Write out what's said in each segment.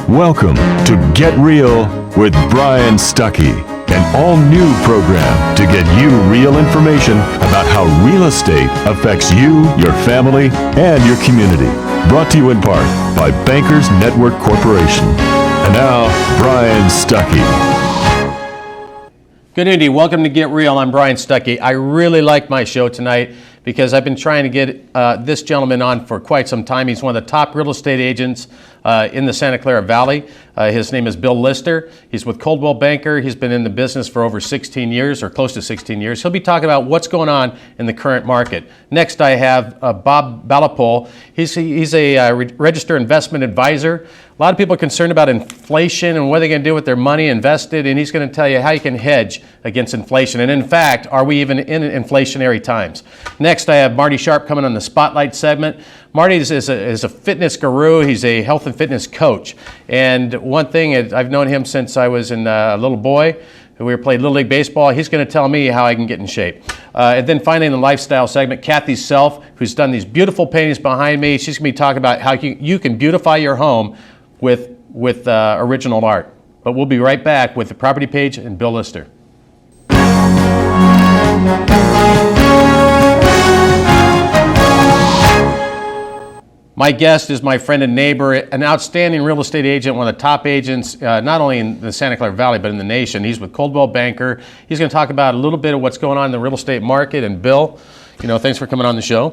Welcome to Get Real with Brian Stuckey, an all-new program to get you real information about how real estate affects you, your family, and your community. Brought to you in part by Bankers Network Corporation. And now, Brian Stuckey. Good evening. Welcome to Get Real. I'm Brian Stuckey. I really like my show tonight because I've been trying to get this gentleman on for quite some time. He's one of the top real estate agents in the Santa Clara Valley. His name is Bill Lister. He's with Coldwell Banker. He's been in the business for over 16 years or close to 16 years. He'll be talking about what's going on in the current market. Next, I have Bob Balopole. He's a registered investment advisor. A lot of people are concerned about inflation and what they're going to do with their money invested, and he's going to tell you how you can hedge against inflation. And in fact, are we even in inflationary times? Next, I have Marty Sharpe coming on the Spotlight segment. Marty is a fitness guru. He's a health and fitness coach. And one thing, I've known him since I was a little boy. We were playing Little League Baseball. He's going to tell me how I can get in shape. And then finally in the lifestyle segment, Kathy Self, who's done these beautiful paintings behind me. She's going to be talking about how you can beautify your home with original art. But we'll be right back with the property page and Bill Lister. My guest is my friend and neighbor, an outstanding real estate agent, one of the top agents, not only in the Santa Clara Valley, but in the nation. He's with Coldwell Banker. He's going to talk about a little bit of what's going on in the real estate market. And Bill, thanks for coming on the show.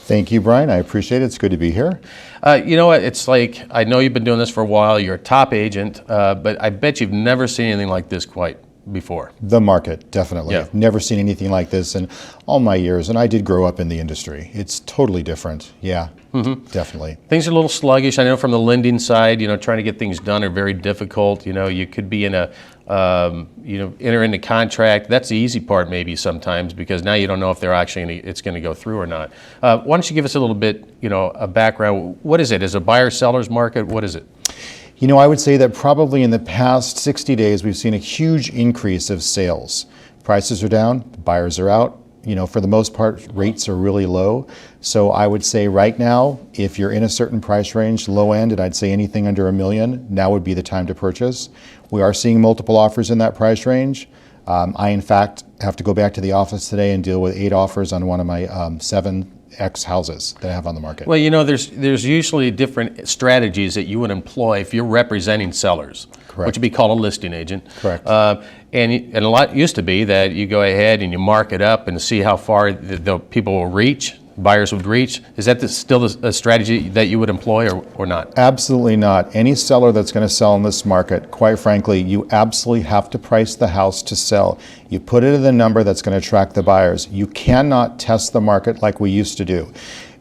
Thank you, Brian. I appreciate it. It's good to be here. You know what? It's like, I know you've been doing this for a while. You're a top agent, but I bet you've never seen anything like this quite before. The market, definitely. Yeah. Never seen anything like this in all my years, and I did grow up in the industry. It's totally different. Yeah, definitely. Things are a little sluggish. I know from the lending side, trying to get things done are very difficult. You could be in enter into contract. That's the easy part maybe sometimes, because now you don't know if they're actually it's going to go through or not. Why don't you give us a little bit, a background? What is it? Is it a buyer-seller's market? What is it? I would say that probably in the past 60 days, we've seen a huge increase of sales. Prices are down, buyers are out. For the most part, rates are really low. So I would say right now, if you're in a certain price range, low end, and I'd say anything under $1 million, now would be the time to purchase. We are seeing multiple offers in that price range. I, in fact, have to go back to the office today and deal with 8 offers on one of my 7 X houses that I have on the market. Well, there's usually different strategies that you would employ if you're representing sellers. Correct. Which would be called a listing agent. Correct. And a lot used to be that you go ahead and you mark it up and see how far the people will reach, buyers would reach. Is that still a strategy that you would employ or not? Absolutely not. Any seller that's going to sell in this market, quite frankly, you absolutely have to price the house to sell. You put it at the number that's going to attract the buyers. You cannot test the market like we used to do.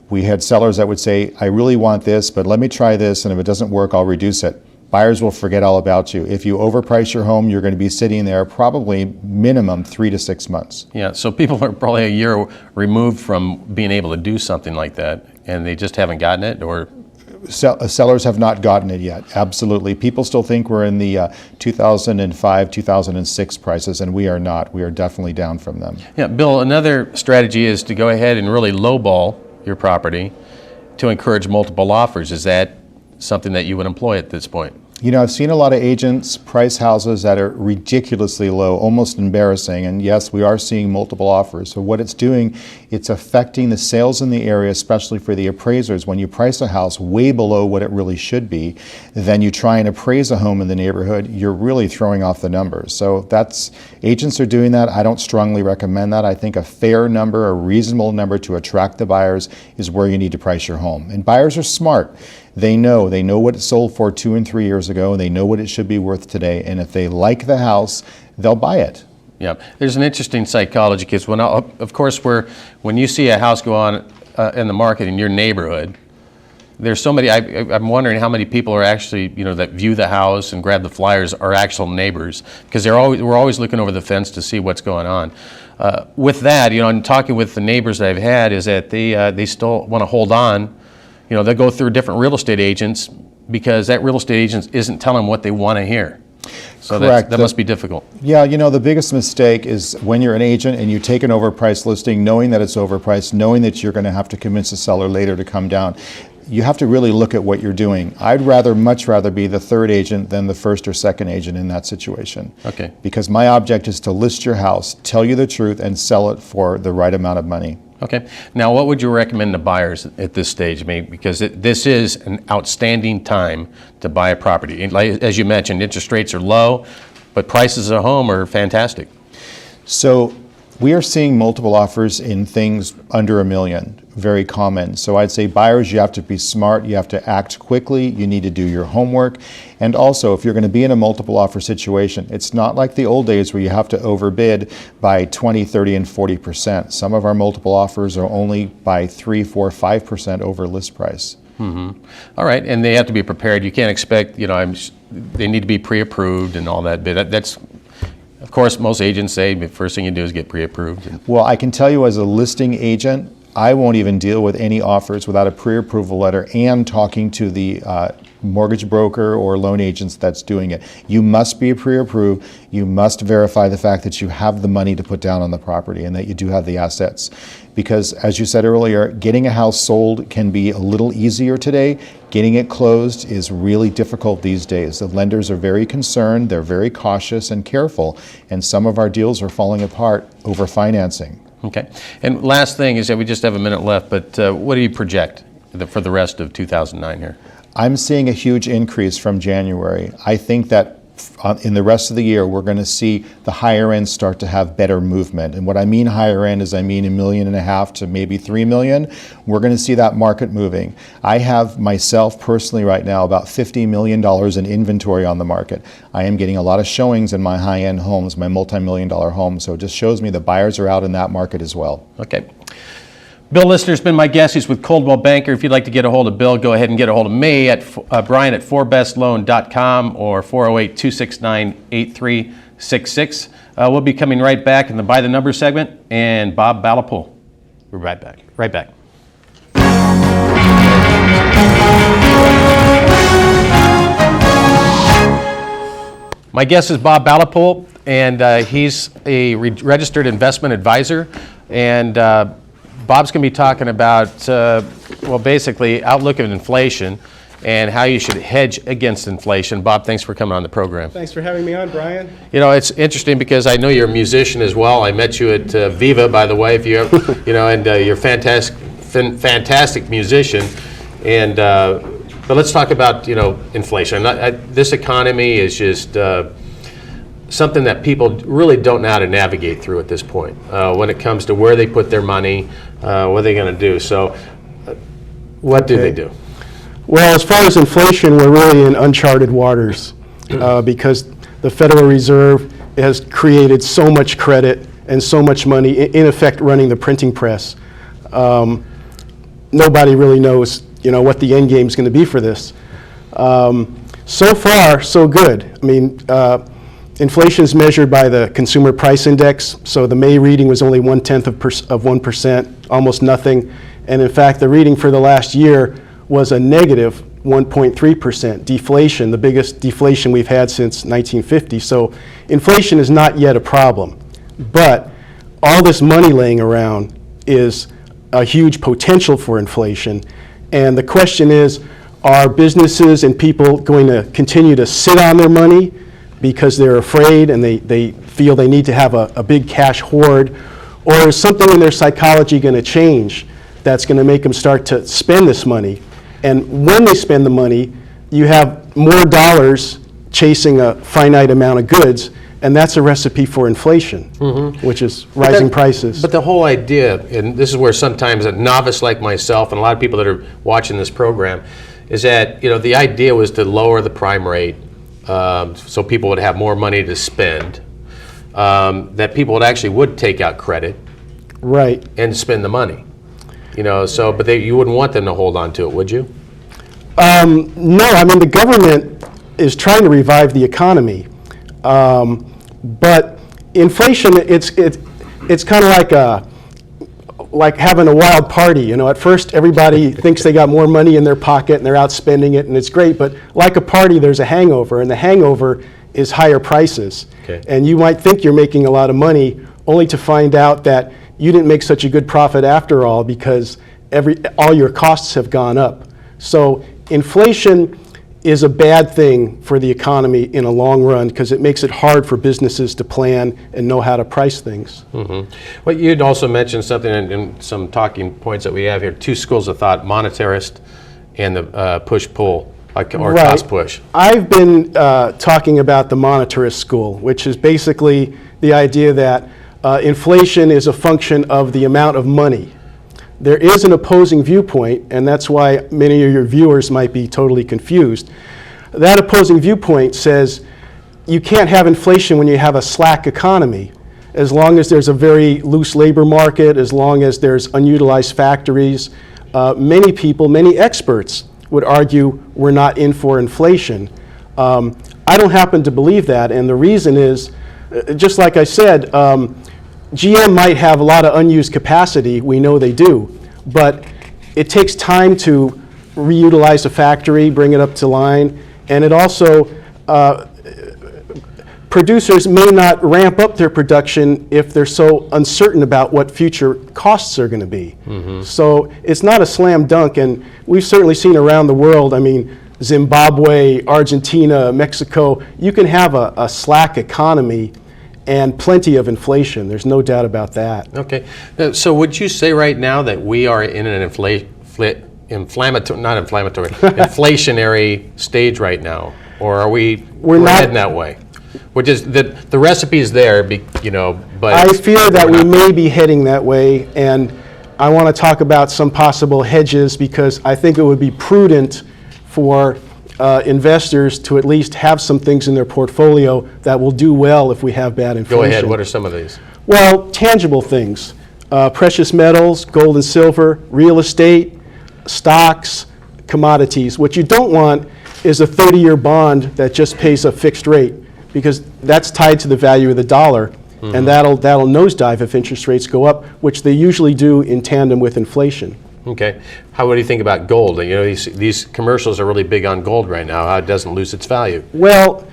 We had sellers that would say, I really want this, but let me try this, and if it doesn't work, I'll reduce it. Buyers will forget all about you. If you overprice your home, you're going to be sitting there probably minimum 3 to 6 months. Yeah, so people are probably a year removed from being able to do something like that, and they just haven't gotten it, or? Sellers have not gotten it yet, absolutely. People still think we're in the 2005, 2006 prices, and we are not. We are definitely down from them. Yeah, Bill, another strategy is to go ahead and really lowball your property to encourage multiple offers. Is that something that you would employ at this point? I've seen a lot of agents price houses that are ridiculously low, almost embarrassing, and yes, we are seeing multiple offers. So what it's doing, it's affecting the sales in the area, especially for the appraisers. When you price a house way below what it really should be, then you try and appraise a home in the neighborhood, you're really throwing off the numbers. So agents are doing that. I don't strongly recommend that. I think a fair number, a reasonable number to attract the buyers is where you need to price your home. And buyers are smart. They know what it sold for 2 and 3 years ago, and they know what it should be worth today. And if they like the house, they'll buy it. Yeah, there's an interesting psychology, because when you see a house go on in the market in your neighborhood, there's so many. I'm wondering how many people are actually that view the house and grab the flyers are actual neighbors, because we're always looking over the fence to see what's going on. With that, I'm talking with the neighbors that I've had, is that they still want to hold on. They'll go through different real estate agents because that real estate agent isn't telling them what they want to hear. So that must be difficult. Yeah, the biggest mistake is when you're an agent and you take an overpriced listing, knowing that it's overpriced, knowing that you're going to have to convince the seller later to come down. you have to really look at what you're doing. I'd much rather be the third agent than the first or second agent in that situation. Okay. Because my object is to list your house, tell you the truth, and sell it for the right amount of money. Okay. Now, what would you recommend to buyers at this stage? I mean, because this is an outstanding time to buy a property. And like, as you mentioned, interest rates are low, but prices at home are fantastic. So we are seeing multiple offers in things under $1 million, very common. So I'd say buyers, you have to be smart, you have to act quickly, you need to do your homework. And also, if you're going to be in a multiple offer situation, it's not like the old days where you have to overbid by 20, 30, and 40%. Some of our multiple offers are only by 3, 4, 5% over list price. Mm-hmm. All right, and they have to be prepared. You can't expect, they need to be pre-approved and all that. But that's, of course, most agents say the first thing you do is get pre-approved. Well, I can tell you as a listing agent, I won't even deal with any offers without a pre-approval letter and talking to the mortgage broker or loan agents that's doing it. You must be pre-approved. You must verify the fact that you have the money to put down on the property and that you do have the assets. Because as you said earlier, getting a house sold can be a little easier today. Getting it closed is really difficult these days. The lenders are very concerned, they're very cautious and careful, and some of our deals are falling apart over financing. Okay. And last thing is that we just have a minute left, but what do you project for the rest of 2009 here? I'm seeing a huge increase from January. I think that in the rest of the year, we're going to see the higher end start to have better movement. And what I mean higher end is I mean $1.5 million to maybe $3 million. We're going to see that market moving. I have myself personally right now about $50 million in inventory on the market. I am getting a lot of showings in my high-end homes, my multi-million-dollar homes. So it just shows me the buyers are out in that market as well. Okay. Bill Lister's been my guest. He's with Coldwell Banker. If you'd like to get a hold of Bill, go ahead and get a hold of me at Brian at 4bestloan.com or 408-269-8366. We'll be coming right back in the By the Numbers segment, and Bob Balopole. We're right back. Right back. My guest is Bob Balopole, and he's a registered investment advisor. And Bob's going to be talking about, basically outlook of inflation and how you should hedge against inflation. Bob, thanks for coming on the program. Thanks for having me on, Brian. It's interesting because I know you're a musician as well. I met you at Viva, by the way, if you and you're a fantastic musician. And but let's talk about inflation. This economy is just something that people really don't know how to navigate through at this point when it comes to where they put their money, what are they going to do. So what do they do? Well, as far as inflation, we're really in uncharted waters because the Federal Reserve has created so much credit and so much money, in effect running the printing press. Nobody really knows what the end game is going to be for this. So far, so good. I mean, inflation is measured by the Consumer Price Index, so the May reading was only 0.1% of 1%, almost nothing. And in fact, the reading for the last year was a negative 1.3% deflation, the biggest deflation we've had since 1950. So inflation is not yet a problem. But all this money laying around is a huge potential for inflation. And the question is, are businesses and people going to continue to sit on their money because they're afraid and they feel they need to have a big cash hoard? Or is something in their psychology going to change that's going to make them start to spend this money? And when they spend the money, you have more dollars chasing a finite amount of goods, and that's a recipe for inflation, which is rising prices. But the whole idea, and this is where sometimes a novice like myself and a lot of people that are watching this program, is that the idea was to lower the prime rate so people would have more money to spend, that people would take out credit, right, and spend the money. But you wouldn't want them to hold on to it, would you? No, I mean the government is trying to revive the economy, but inflation, it's kind of like having a wild party. At first everybody thinks they got more money in their pocket and they're out spending it, and it's great. But like a party, there's a hangover, and the hangover is higher prices. Okay. And you might think you're making a lot of money, only to find out that you didn't make such a good profit after all because all your costs have gone up. So inflation is a bad thing for the economy in a long run because it makes it hard for businesses to plan and know how to price things. Well, you'd also mentioned something in some talking points that we have here, two schools of thought, monetarist and the push-pull, or cost-push. I've been talking about the monetarist school, which is basically the idea that inflation is a function of the amount of money. There is an opposing viewpoint, and that's why many of your viewers might be totally confused. That opposing viewpoint says you can't have inflation when you have a slack economy. As long as there's a very loose labor market, as long as there's unutilized factories, many people, many experts would argue we're not in for inflation. I don't happen to believe that, and the reason is, just like I said, GM might have a lot of unused capacity, we know they do, but it takes time to reutilize a factory, bring it up to line, and it also, producers may not ramp up their production if they're so uncertain about what future costs are going to be. So it's not a slam dunk, and we've certainly seen around the world, I mean, Zimbabwe, Argentina, Mexico, you can have a slack economy and plenty of inflation. There's no doubt about that. Okay. So would you say right now that we are in an inflationary stage right now? Or are we're not heading that way? Which is, the recipe's there, but... I fear that we may be heading that way, and I want to talk about some possible hedges because I think it would be prudent for investors to at least have some things in their portfolio that will do well if we have bad inflation. Go ahead, what are some of these? Well, tangible things, precious metals, gold and silver, real estate, stocks, commodities. What you don't want is a 30-year bond that just pays a fixed rate because that's tied to the value of the dollar, and that'll nosedive if interest rates go up, which they usually do in tandem with inflation. Okay. What do you think about gold? These commercials are really big on gold right now, how it doesn't lose its value. Well,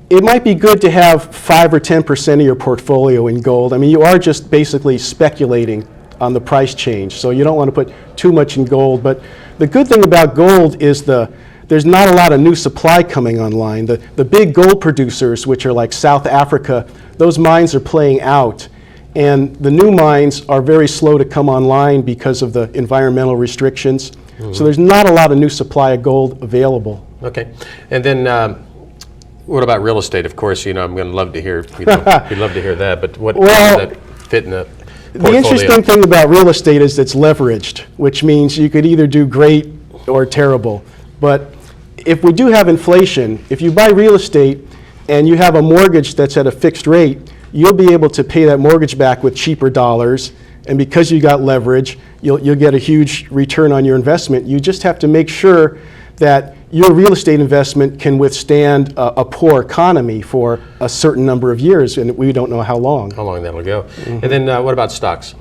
it might be good to have 5 or 10% of your portfolio in gold. I mean, you are just basically speculating on the price change, so you don't want to put too much in gold. But the good thing about gold is there's not a lot of new supply coming online. The big gold producers, which are like South Africa, those mines are playing out. And the new mines are very slow to come online because of the environmental restrictions. So there's not a lot of new supply of gold available. Okay. And then what about real estate? Of course, I'm going to love to hear, we'd love to hear that, but what does that fit in the portfolio? The interesting thing about real estate is it's leveraged, which means you could either do great or terrible. But if we do have inflation, if you buy real estate and you have a mortgage that's at a fixed rate, you'll be able to pay that mortgage back with cheaper dollars, and because you got leverage, you'll get a huge return on your investment. You just have to make sure that your real estate investment can withstand a poor economy for a certain number of years, and we don't know how long. How long that'll go. And then what about stocks?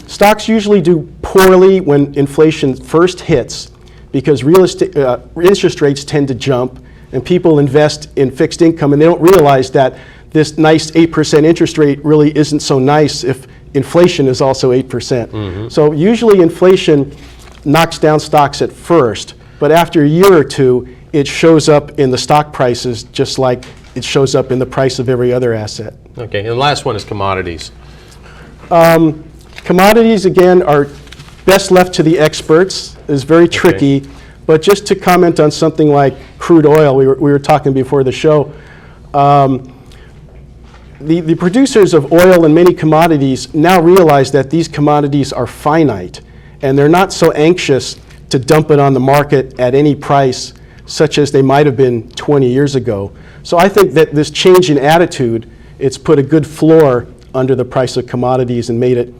Stocks usually do poorly when inflation first hits because interest rates tend to jump, and people invest in fixed income, and they don't realize that this nice 8% interest rate really isn't so nice if inflation is also 8%. So usually inflation knocks down stocks at first, but after a year or two, it shows up in the stock prices just like it shows up in the price of every other asset. Okay, and the last one is commodities. Commodities, again, are best left to the experts. It's very tricky, but just to comment on something like crude oil, we were talking before the show, the producers of oil and many commodities now realize that these commodities are finite, and they're not so anxious to dump it on the market at any price such as they might have been 20 years ago. So I think that this change in attitude, it's put a good floor under the price of commodities and made it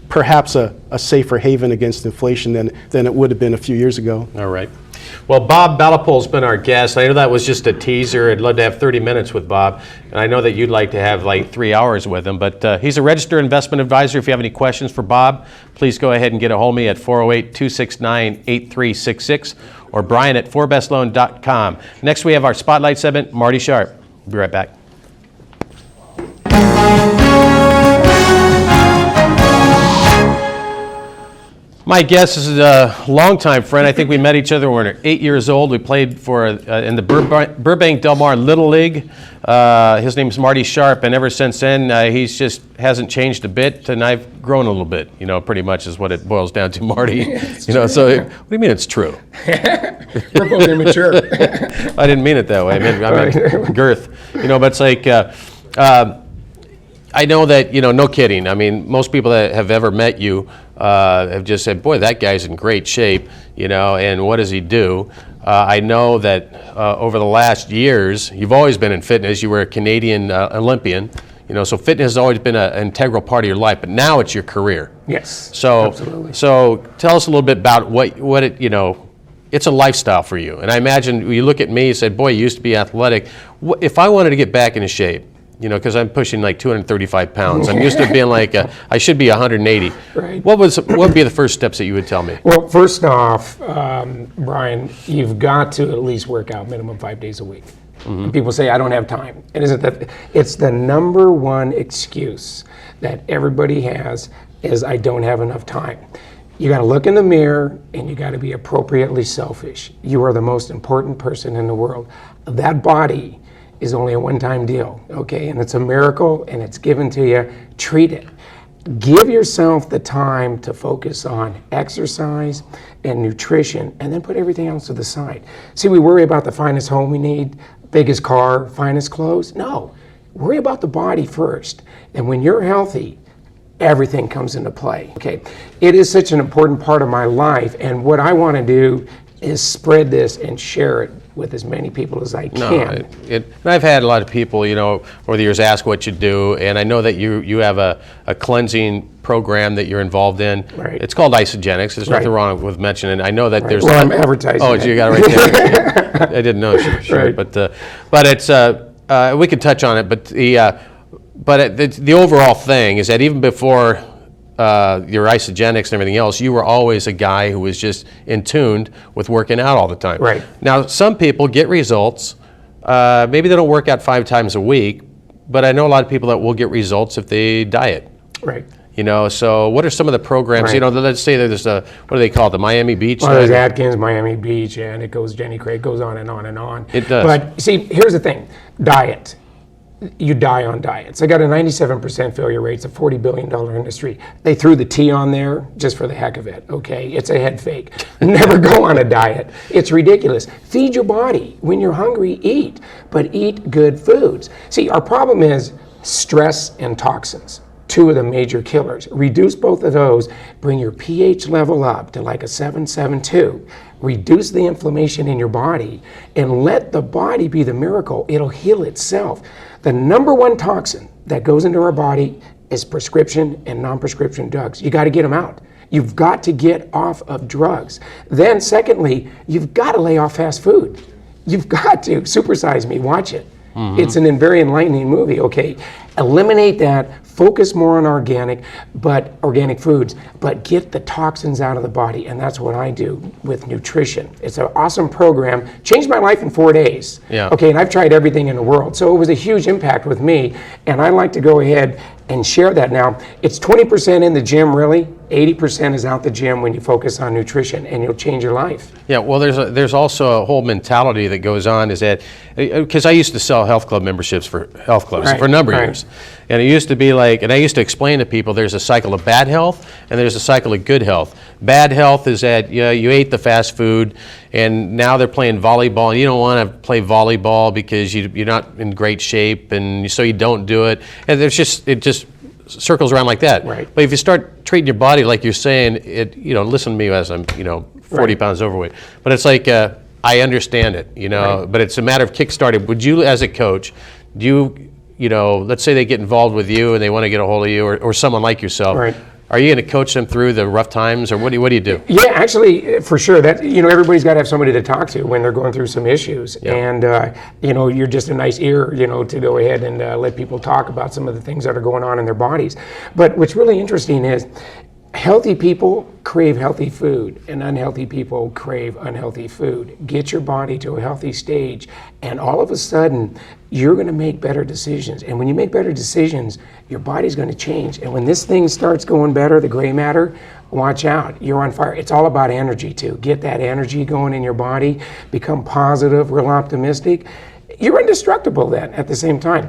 perhaps a safer haven against inflation than it would have been a few years ago. All right. Well, Bob Balopole's been our guest. I know that was just a teaser. I'd love to have 30 minutes with Bob. And I know that you'd like to have like 3 hours with him. But he's a registered investment advisor. If you have any questions for Bob, please go ahead and get a hold of me at 408-269-8366 or Brian at forbestloan.com. Next, we have our Spotlight segment, Marty Sharpe. We'll be right back. My guest is a longtime friend. I think we met each other when we were 8 years old. We played for in the Burbank Del Mar Little League. His name's Marty Sharpe, and ever since then, he's just hasn't changed a bit, and I've grown a little bit. Pretty much is what it boils down to, Marty. So what do you mean it's true? We're both immature. I didn't mean it that way. I meant girth. But it's like. I know that, no kidding. I mean, most people that have ever met you have just said, boy, that guy's in great shape, and what does he do? I know that over the last years, you've always been in fitness. You were a Canadian Olympian, so fitness has always been an integral part of your life, but now it's your career. Yes, So, absolutely. so tell us a little bit about what it, it's a lifestyle for you. And I imagine you look at me and said, boy, you used to be athletic. If I wanted to get back into shape, because I'm pushing like 235 pounds. I'm used to being like, I should be 180. Right. What would be the first steps that you would tell me? Well, first off, Brian, you've got to at least work out minimum 5 days a week. People say, I don't have time. And isn't that, it's the number one excuse that everybody has is I don't have enough time. You got to look in the mirror and you got to be appropriately selfish. You are the most important person in the world. That body is only a one-time deal, okay? And it's a miracle and it's given to you. Treat it. Give yourself the time to focus on exercise and nutrition and then put everything else to the side. See, we worry about the finest home we need, biggest car, finest clothes. No, worry about the body first. And when you're healthy, everything comes into play, okay? It is such an important part of my life, and what I want to do is spread this and share it with as many people as I can. And I've had a lot of people, over the years ask what you do, and I know that you have a cleansing program that you're involved in. Right. It's called Isogenics. There's nothing wrong with mentioning. I know that there's. Well, I'm advertising. Oh, it. you got it right there. I didn't know. Sure. Right. But it's we could touch on it. But the overall thing is that even before your Isogenics and everything else, you were always a guy who was just in tuned with working out all the time. Right. Now, some people get results. Maybe they don't work out 5 times a week, but I know a lot of people that will get results if they diet. Right. So what are some of the programs? Right. Let's say that there's what do they call it? The Miami Beach? Well, there's Atkins, Miami Beach, and it goes Jenny Craig, goes on and on and on. It does. But see, here's the thing, diet. You die on diets. I got a 97% failure rate. It's a $40 billion industry. They threw the T on there just for the heck of it, okay? It's a head fake. Never go on a diet. It's ridiculous. Feed your body. When you're hungry, eat, but eat good foods. See, our problem is stress and toxins. 2 of the major killers. Reduce both of those, bring your pH level up to like a 7.72. Reduce the inflammation in your body and let the body be the miracle. It'll heal itself. The number one toxin that goes into our body is prescription and non-prescription drugs. You got to get them out. You've got to get off of drugs. Then secondly, you've got to lay off fast food. You've got to. Supersize Me, watch it. It's an very enlightening movie, okay? Eliminate that, focus more on organic foods, but get the toxins out of the body, and that's what I do with nutrition. It's an awesome program, changed my life in 4 days. Yeah. Okay, and I've tried everything in the world, so it was a huge impact with me, and I like to go ahead and share that now. It's 20% in the gym, really. 80% is out the gym when you focus on nutrition, and you'll change your life. Yeah, well, there's also a whole mentality that goes on is that, because I used to sell health club memberships for health clubs Right, for a number of right. years. And it used to be like, and I used to explain to people there's a cycle of bad health and there's a cycle of good health. Bad health is that you ate the fast food and now they're playing volleyball and you don't want to play volleyball because you're not in great shape and so you don't do it. And it just circles around like that. Right. But if you start treating your body like you're saying, listen to me as I'm, 40 pounds overweight. But it's like, I understand it, Right. but it's a matter of kickstarting. Would you, as a coach, let's say they get involved with you and they want to get a hold of you or someone like yourself. Right. Are you going to coach them through the rough times, or what do you do? Yeah, actually, for sure. That everybody's got to have somebody to talk to when they're going through some issues, Yeah. and you're just a nice ear, to go ahead and let people talk about some of the things that are going on in their bodies. But what's really interesting is Healthy people crave healthy food, and unhealthy people crave unhealthy food. Get your body to a healthy stage, and all of a sudden, you're going to make better decisions. And when you make better decisions, your body's going to change. And when this thing starts going better, the gray matter, watch out, you're on fire. It's all about energy too. Get that energy going in your body, become positive, real optimistic. You're indestructible then at the same time.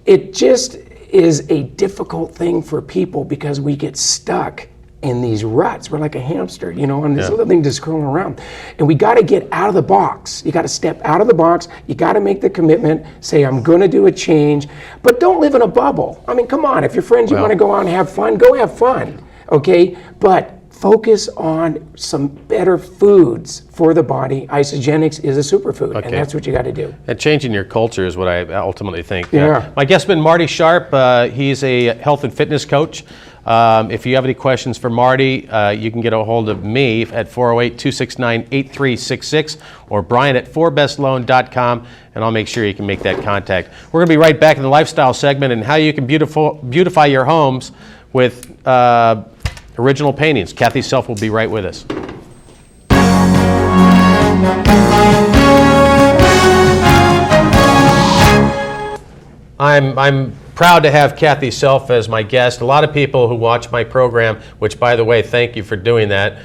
It just is a difficult thing for people because we get stuck in these ruts. We're like a hamster, and this little thing just crawling around. And we got to get out of the box. You got to step out of the box. You got to make the commitment, say, I'm going to do a change, but don't live in a bubble. I mean, come on, if your friends, you want to go out and have fun, go have fun, okay? But focus on some better foods for the body. Isogenics is a superfood, and that's what you got to do. And changing your culture is what I ultimately think. Yeah. My guest has been Marty Sharpe. He's a health and fitness coach. If you have any questions for Marty, you can get a hold of me at 408-269-8366 or Brian at 4bestloan.com, and I'll make sure you can make that contact. We're going to be right back in the lifestyle segment and how you can beautify your homes with original paintings. Kathy Self will be right with us. I'm proud to have Kathy Self as my guest. A lot of people who watch my program, which by the way, thank you for doing that,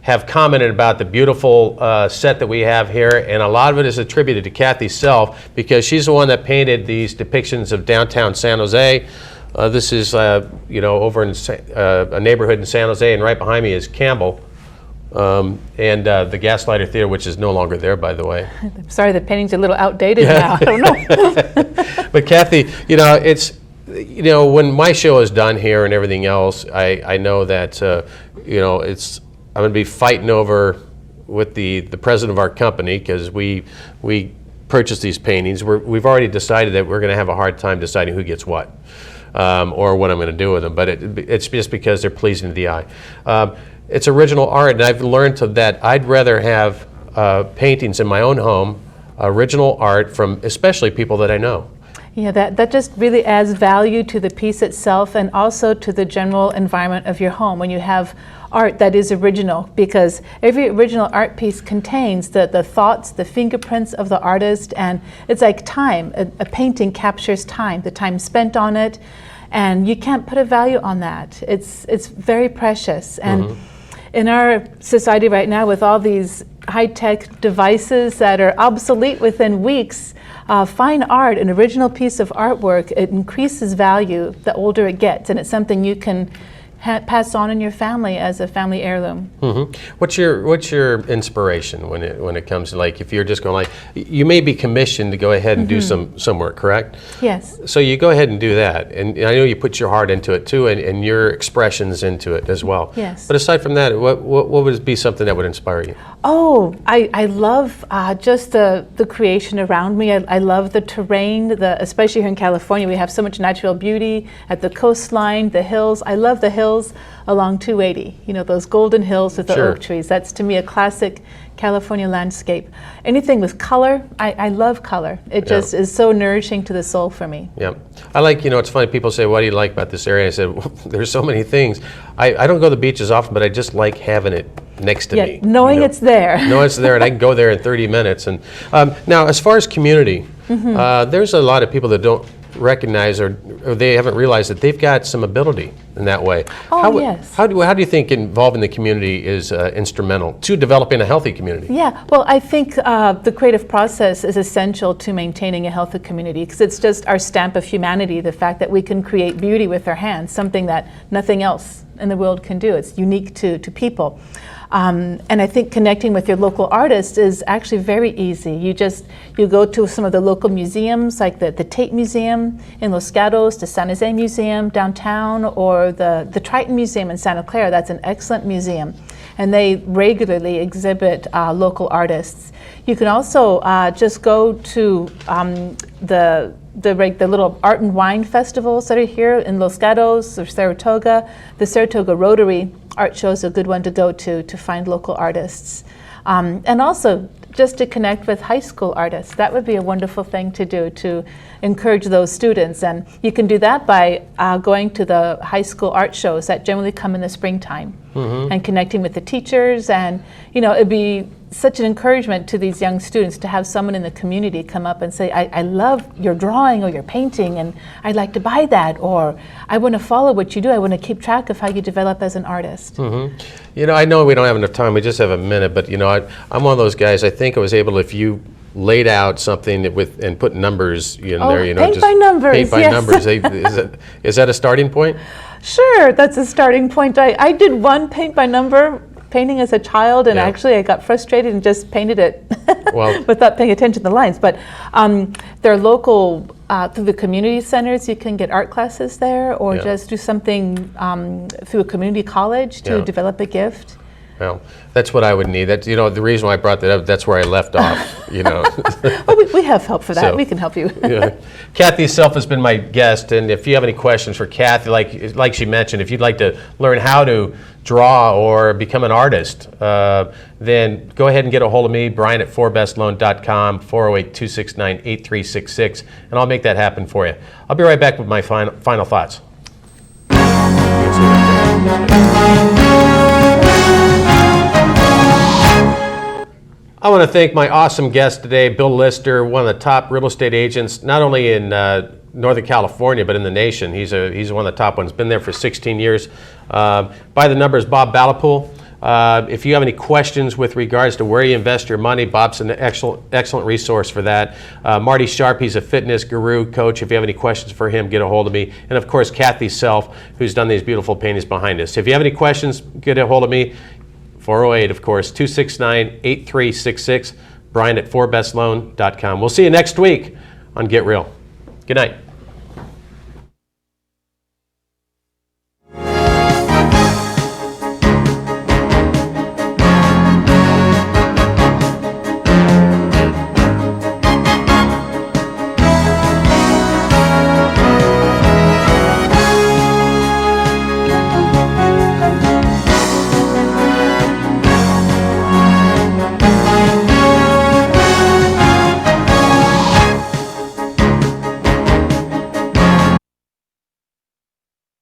have commented about the beautiful set that we have here, and a lot of it is attributed to Kathy Self because she's the one that painted these depictions of downtown San Jose. This is, over in a neighborhood in San Jose, and right behind me is Campbell, and the Gaslighter Theater, which is no longer there, by the way. I'm sorry, the painting's a little outdated now. I don't know. But Kathy, it's, when my show is done here and everything else, I know that, it's, I'm going to be fighting over with the president of our company because we purchased these paintings. We've already decided that we're going to have a hard time deciding who gets what. Or what I'm going to do with them, but it's just because they're pleasing to the eye. It's original art, and I've learned that I'd rather have paintings in my own home, original art from especially people that I know. Yeah, that just really adds value to the piece itself and also to the general environment of your home when you have art that is original, because every original art piece contains the thoughts, the fingerprints of the artist, and it's like time. A painting captures time, the time spent on it, and you can't put a value on that. It's very precious. And in our society right now, with all these high-tech devices that are obsolete within weeks, fine art, an original piece of artwork, it increases value the older it gets, and it's something you can pass on in your family as a family heirloom. What's your inspiration when it comes to, like, if you're just going, like, you may be commissioned to go ahead and do some work, correct? Yes. So you go ahead and do that, and I know you put your heart into it too, and your expressions into it as well. Yes. But aside from that, what would be something that would inspire you? Oh, I love just the creation around me. I love the terrain, especially here in California. We have so much natural beauty at the coastline, the hills. I love the hills along 280, those golden hills with the oak trees. That's, to me, a classic California landscape. Anything with color, I love color. It just is so nourishing to the soul for me. Yeah. I like, it's funny, people say, what do you like about this area? I said, well, there's so many things. I don't go to the beaches often, but I just like having it next to me. Knowing it's there. Knowing it's there, and I can go there in 30 minutes. And now, as far as community, there's a lot of people that don't recognize or they haven't realized that they've got some ability in that way. Yes. How do you think involving the community is instrumental to developing a healthy community? Yeah, well, I think the creative process is essential to maintaining a healthy community because it's just our stamp of humanity, the fact that we can create beauty with our hands, something that nothing else in the world can do. It's unique to people. And I think connecting with your local artists is actually very easy. You go to some of the local museums, like the Tate Museum in Los Gatos, the San Jose Museum downtown, or the Triton Museum in Santa Clara. That's an excellent museum. And they regularly exhibit local artists. You can also just go to the little art and wine festivals that are here in Los Gatos or Saratoga. The Saratoga Rotary art show is a good one to go to find local artists. And also just to connect with high school artists. That would be a wonderful thing to do, to encourage those students. And you can do that by going to the high school art shows that generally come in the springtime, and connecting with the teachers. And it'd be such an encouragement to these young students to have someone in the community come up and say, I love your drawing or your painting, and I'd like to buy that, or I want to follow what you do. I want to keep track of how you develop as an artist. I know we don't have enough time. We just have a minute, but I'm one of those guys. I think I was able, if you laid out something and put numbers in there, paint just by numbers, paint by yes. numbers. Is that a starting point? Sure, that's a starting point. I did one paint by number painting as a child, and actually I got frustrated and just painted it without paying attention to the lines. But there are local, through the community centers, you can get art classes there, or just do something through a community college to develop a gift. Well, that's what I would need. That's the reason why I brought that up. That's where I left off. Well, we have help for that. So, we can help you. Kathy Self has been my guest, and if you have any questions for Kathy, like she mentioned, if you'd like to learn how to draw or become an artist, then go ahead and get a hold of me, Brian at 4bestloan.com, 408-269-8366, and I'll make that happen for you. I'll be right back with my final thoughts. I want to thank my awesome guest today, Bill Lister, one of the top real estate agents, not only in Northern California, but in the nation. He's one of the top ones. Been there for 16 years. By the numbers, Bob Balopole. If you have any questions with regards to where you invest your money, Bob's an excellent resource for that. Marty Sharpe, he's a fitness guru coach. If you have any questions for him, get a hold of me. And of course, Kathy Self, who's done these beautiful paintings behind us. If you have any questions, get a hold of me. 408, of course, 269-8366, Brian at 4bestloan.com. We'll see you next week on Get Real. Good night.